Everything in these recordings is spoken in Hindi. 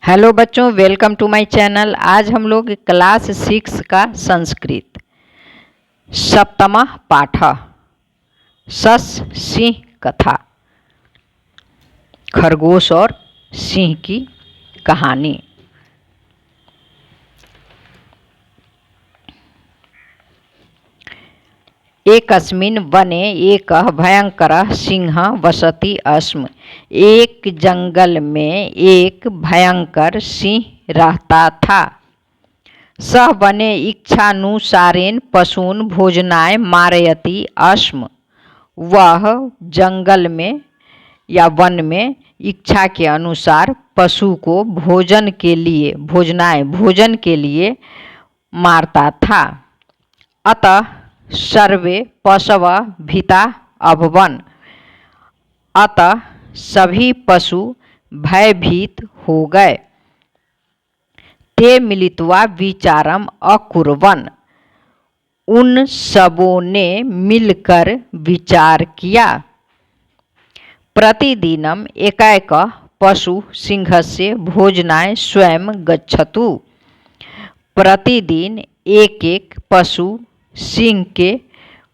हेलो बच्चों, वेलकम टू माय चैनल। आज हम लोग क्लास 6 का संस्कृत सप्तमः पाठ सस सिंह कथा, खरगोश और सिंह की कहानी। एकस्मिन् वने एकः भयंकरः सिंह वसति स्म। एक जंगल में एक भयंकर सिंह रहता था। सः वने इच्छानुसारेण पशून् भोजनाय मारयति स्म। वह जंगल में या वन में इच्छा के अनुसार पशु को भोजन के लिए मारता था। अतः सर्वे पशवः भीता अभवन्। अतः सभी पशु भयभीत हो गए। ते मिलित्वा विचारम् अकुर्वन्। उन सबों ने मिलकर विचार किया। प्रतिदिनम् एकैकः पशु सिंहस्य भोजनाय स्वयं गच्छतु। प्रतिदिन एक एक पशु सिंह के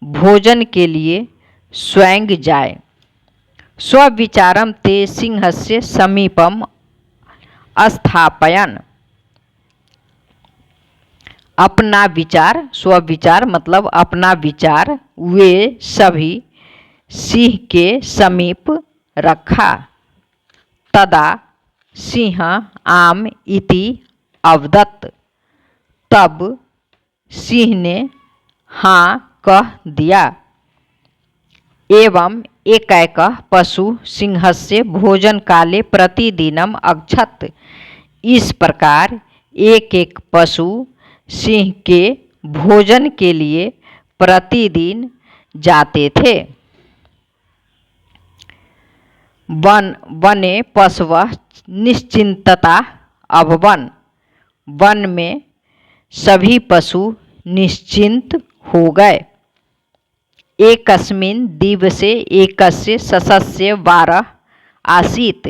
भोजन के लिए स्वयं जाए। स्वविचारं ते सिंहस्य समीपम् स्थापयन्। अपना विचार, स्वविचार मतलब अपना विचार, वे सभी सिंह के समीप रखा। तदा सिंह आम इति अवदत्। तब सिंह ने हाँ कह दिया। एवं एकैकः पशु सिंहस्य भोजन काले प्रतिदिनम् अगच्छत्। इस प्रकार एक एक पशु सिंह के भोजन के लिए प्रतिदिन जाते थे। वने पशवः निश्चिन्तता अभवन्। वन में सभी पशु निश्चिंत हो गए। एकस्मिन् दिवसे एकस्य ससस्य वारः आसीत्।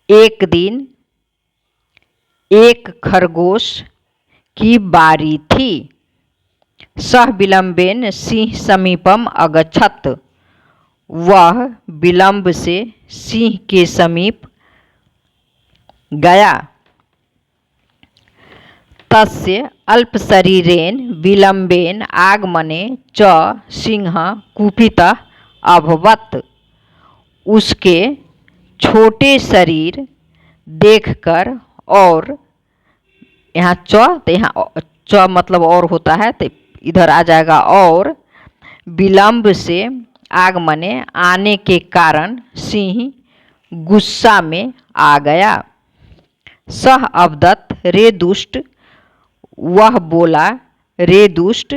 एक दिन एक खरगोश की बारी थी। सः विलंबेन सिंह समीपम् अगच्छत्। वह विलंब से सिंह के समीप गया। तस्य अल्पशरीरेण विलंबेन आगमने च सिंह कुपितः अभवत्। उसके छोटे शरीर देखकर और यहाँ च मतलब और होता है तो इधर आ जाएगा। और विलंब से आगमने आने के कारण सिंह गुस्सा में आ गया। सः अवदत् रे दुष्ट। वह बोला, रे दुष्ट,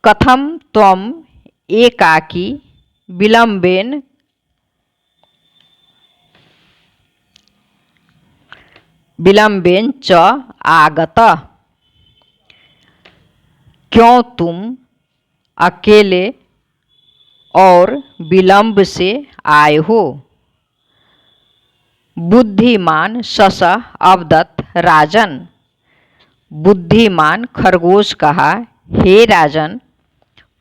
कथम त्वम एकाकी विलंबेन च आगतः। क्यों तुम अकेले और विलंब से आए हो? बुद्धिमान ससः अवदत् राजन। बुद्धिमान खरगोश कहा, हे राजन,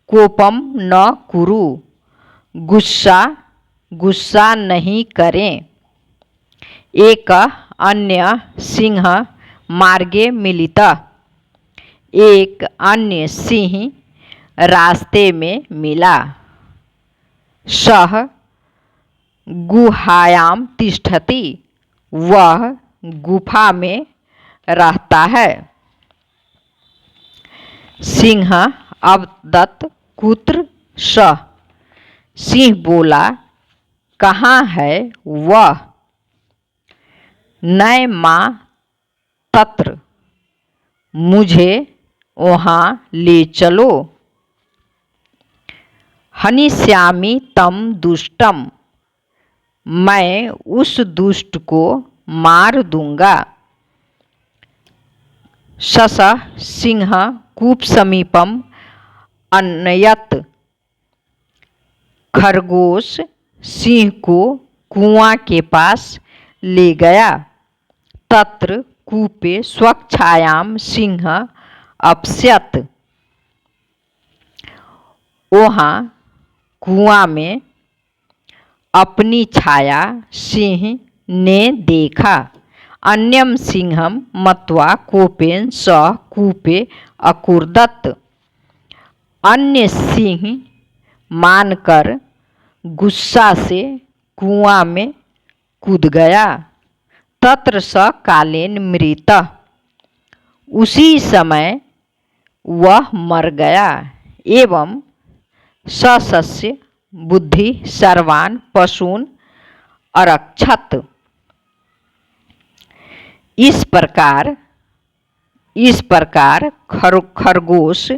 कोपम न कुरु। गुस्सा नहीं करें। एक अन्य सिंह मार्गे मिलितः। एक अन्य सिंह रास्ते में मिला। सः गुहायां तिष्ठति। वह गुफा में रहता है। सिंह अवदत् कुत्र सः। सिंह बोला, कहाँ है वह? नै मां तत्र। मुझे वहाँ ले चलो। हनिष्यामि तम दुष्टम। मैं उस दुष्ट को मार दूंगा। ससः सिंह कूप समीपम अनयत्। खरगोश सिंह को कुआं के पास ले गया। तत्र कूपे स्वच्छायाम सिंह अपश्यत। वहाँ कुआं में अपनी छाया सिंह ने देखा। अन्यम सिंहम मत्वा कोपेन सह कूपे अकुर्दत। अन्य सिंह मानकर गुस्सा से कुआं में कूद गया। तत्र स कालेन मृत। उसी समय वह मर गया। एवं सस्य बुद्धि सर्वान् पशून् अरक्षत। इस प्रकार खरगोश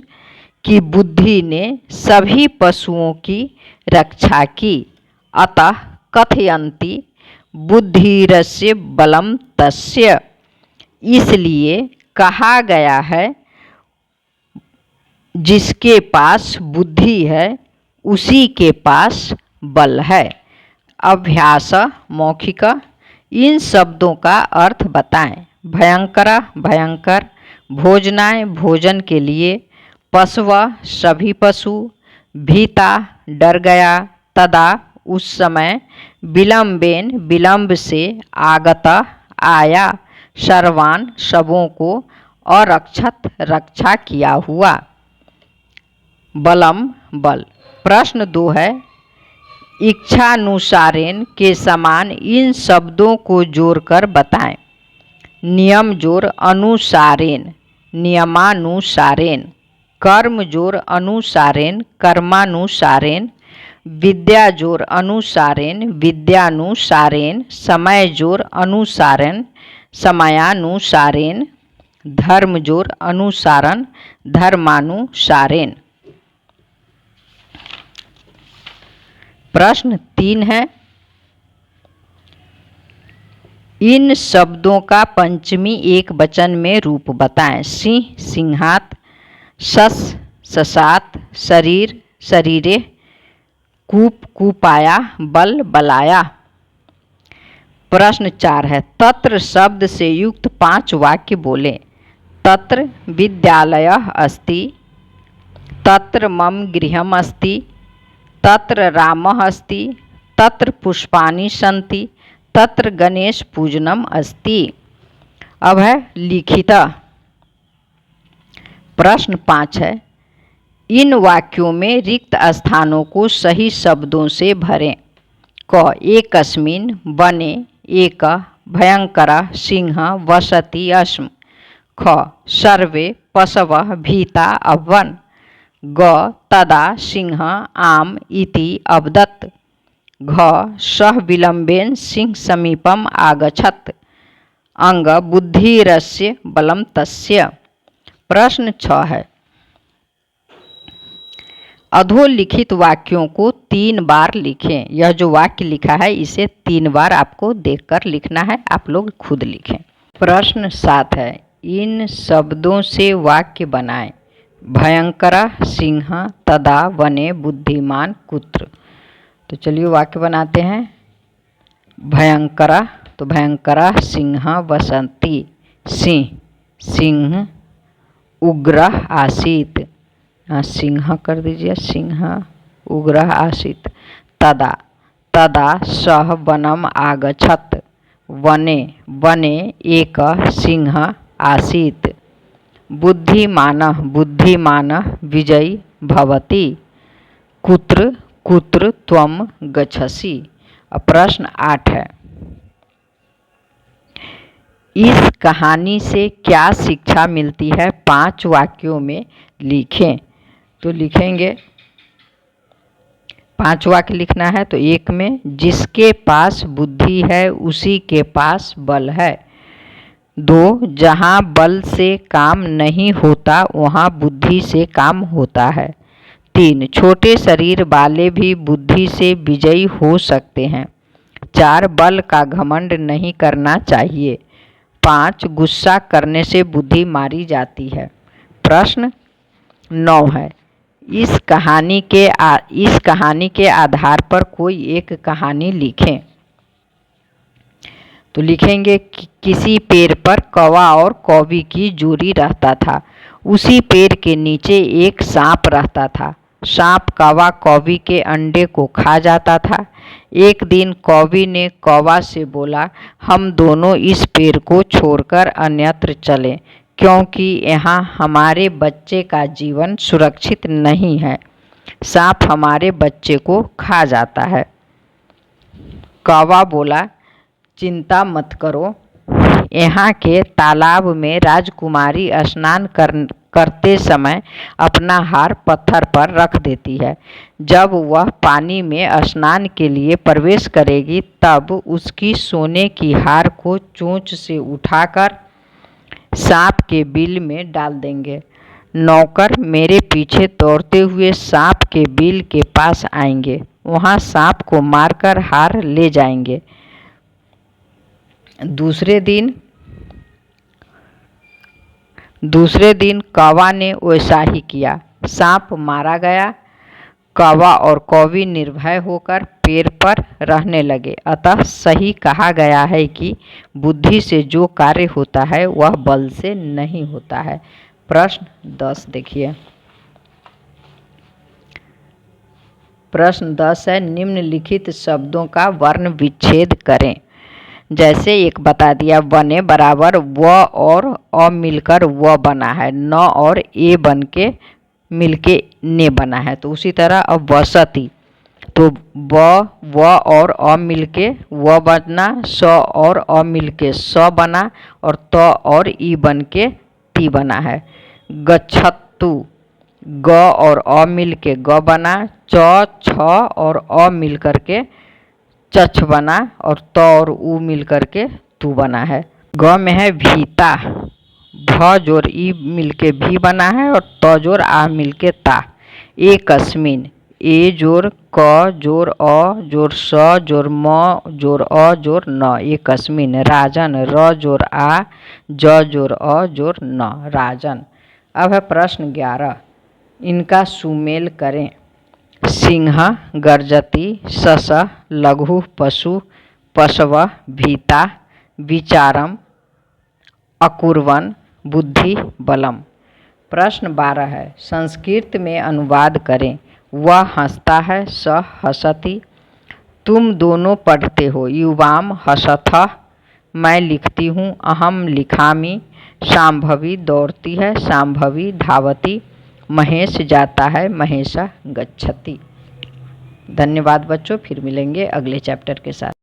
की बुद्धि ने सभी पशुओं की रक्षा की। अतः कथयन्ति बुद्धिरस्य बलम तस्य। इसलिए कहा गया है जिसके पास बुद्धि है उसी के पास बल है। अभ्यास मौखिक। इन शब्दों का अर्थ बताएं। भयंकर भयंकर, भोजनाय भोजन के लिए, पशव सभी पशु, भीता डर गया, तदा उस समय, विलंबेन विलंब से, आगत आया, सर्वान सबों को, अरक्षत रक्षा किया हुआ। बलम बल। प्रश्न 2 है, इच्छानुसारेण के समान इन शब्दों को जोड़कर बताएं। नियम जोड़ अनुसारेण, नियमानुसारेण। कर्म जोड़ अनुसारेण, कर्मानुसारेण। विद्या जोड़ अनुसारेण, विद्यानुसारेण। समय जोड़ अनुसारेण, समयानुसारेण। धर्म जोड़ अनुसारेण, धर्मानुसारेण। प्रश्न 3 है, इन शब्दों का पंचमी एक वचन में रूप बताएं। सिंह सिंहात, सस ससात, शरीर शरीरे, कूप कूपाया, बल बलाया। प्रश्न 4 है, तत्र शब्द से युक्त 5 वाक्य बोले। तत्र विद्यालयः अस्ति, तत्र मम गृहम् अस्ति, तत्र रामः अस्ति, तत्र पुष्पाणि सन्ति, तत्र गणेश पूजनम अस्ति। अब है लिखित। प्रश्न 5 है, इन वाक्यों में रिक्त स्थानों को सही शब्दों से भरें। क एकस्मिन् वने एक भयंकर सिंह वसति अस्म। ख सर्वे पशवः भीता अभवन्। ग तदा सिंह आम इति अवदत्। घ सः विलम्बेन सिंह समीपम आगच्छत्। अंग बुद्धिरस्य बलं तस्य। प्रश्न 6 है, अधोलिखित वाक्यों को 3 बार लिखें। यह जो वाक्य लिखा है इसे 3 बार आपको देखकर लिखना है, आप लोग खुद लिखें। प्रश्न 7 है, इन शब्दों से वाक्य बनाएं। भयंकर सिंह तदा वने बुद्धिमान कुत्र। तो चलिए वाक्य बनाते हैं। भयंकर, तो भयंकर सिंह वसन्ति। सिंह सिंह उग्र आसीत्। सिंह कर दीजिए, सिंह उग्र आसीत्। तदा तदा सः वनम आगच्छत्। वने वने एक सिंह आसीत्। बुद्धिमानः बुद्धिमानः विजयी भवति। कुत्र कुत्र त्वं गच्छसि। प्रश्न 8 है, इस कहानी से क्या शिक्षा मिलती है? 5 वाक्यों में लिखें। तो लिखेंगे, 5 वाक्य लिखना है। तो 1 में, जिसके पास बुद्धि है उसी के पास बल है। 2, जहाँ बल से काम नहीं होता वहाँ बुद्धि से काम होता है। 3, छोटे शरीर वाले भी बुद्धि से विजयी हो सकते हैं। 4, बल का घमंड नहीं करना चाहिए। 5, गुस्सा करने से बुद्धि मारी जाती है। प्रश्न 9 है, इस कहानी के आधार पर कोई एक कहानी लिखें। तो लिखेंगे किसी पेड़ पर कौवा और कौवी की जोड़ी रहता था। उसी पेड़ के नीचे एक सांप रहता था। सांप कौवा कौवी के अंडे को खा जाता था। एक दिन कौवी ने कौवा से बोला, हम दोनों इस पेड़ को छोड़कर अन्यत्र चलें, क्योंकि यहाँ हमारे बच्चे का जीवन सुरक्षित नहीं है। सांप हमारे बच्चे को खा जाता है। कौवा बोला, चिंता मत करो, यहाँ के तालाब में राजकुमारी स्नान करते समय अपना हार पत्थर पर रख देती है। जब वह पानी में स्नान के लिए प्रवेश करेगी तब उसकी सोने की हार को चोंच से उठाकर सांप के बिल में डाल देंगे। नौकर मेरे पीछे दौड़ते हुए सांप के बिल के पास आएंगे। वहाँ सांप को मारकर हार ले जाएंगे। दूसरे दिन कौवा ने वैसा ही किया। सांप मारा गया। कौवा और कौवी निर्भय होकर पेड़ पर रहने लगे। अतः सही कहा गया है कि बुद्धि से जो कार्य होता है वह बल से नहीं होता है। प्रश्न 10 देखिए। प्रश्न 10 है, निम्नलिखित शब्दों का वर्ण विच्छेद करें। जैसे एक बता दिया, वने बराबर व और अ मिलकर व बना है, न और ए बन के मिलके ने बना है। तो उसी तरह अब वसती, तो व और अ मिलके व बना, स और अ मिलके स बना, और त और ई बन के ती बना है। गच्छतु, ग और अ मिलके ग बना, च छ और अ मिलकर के चछ बना, और त और उ मिलकर के तू बना है। ग में है भीता, भ जोर ई मिलके भी बना है, और त जोर आ मिलके ता। एक अस्मिन, ए जोर क जोर अ जोर स जोर म जोर अ जोर न, एक अस्मिन। राजन, र जोर आ ज जोर अ जोर न, राजन। अब है प्रश्न 11, इनका सुमेल करें। सिंह गर्जति, सस लघु पशु, पशव भीता, विचारम अकुर्वन्, बुद्धि बलम। प्रश्न 12 है, संस्कृत में अनुवाद करें। वह हंसता है, स हसति। तुम दोनों पढ़ते हो, युवाम हसथः। मैं लिखती हूँ, अहम लिखामि। शांभवी दौड़ती है, शांभवी धावति। महेश जाता है, महेशः गच्छति। धन्यवाद बच्चों, फिर मिलेंगे अगले चैप्टर के साथ।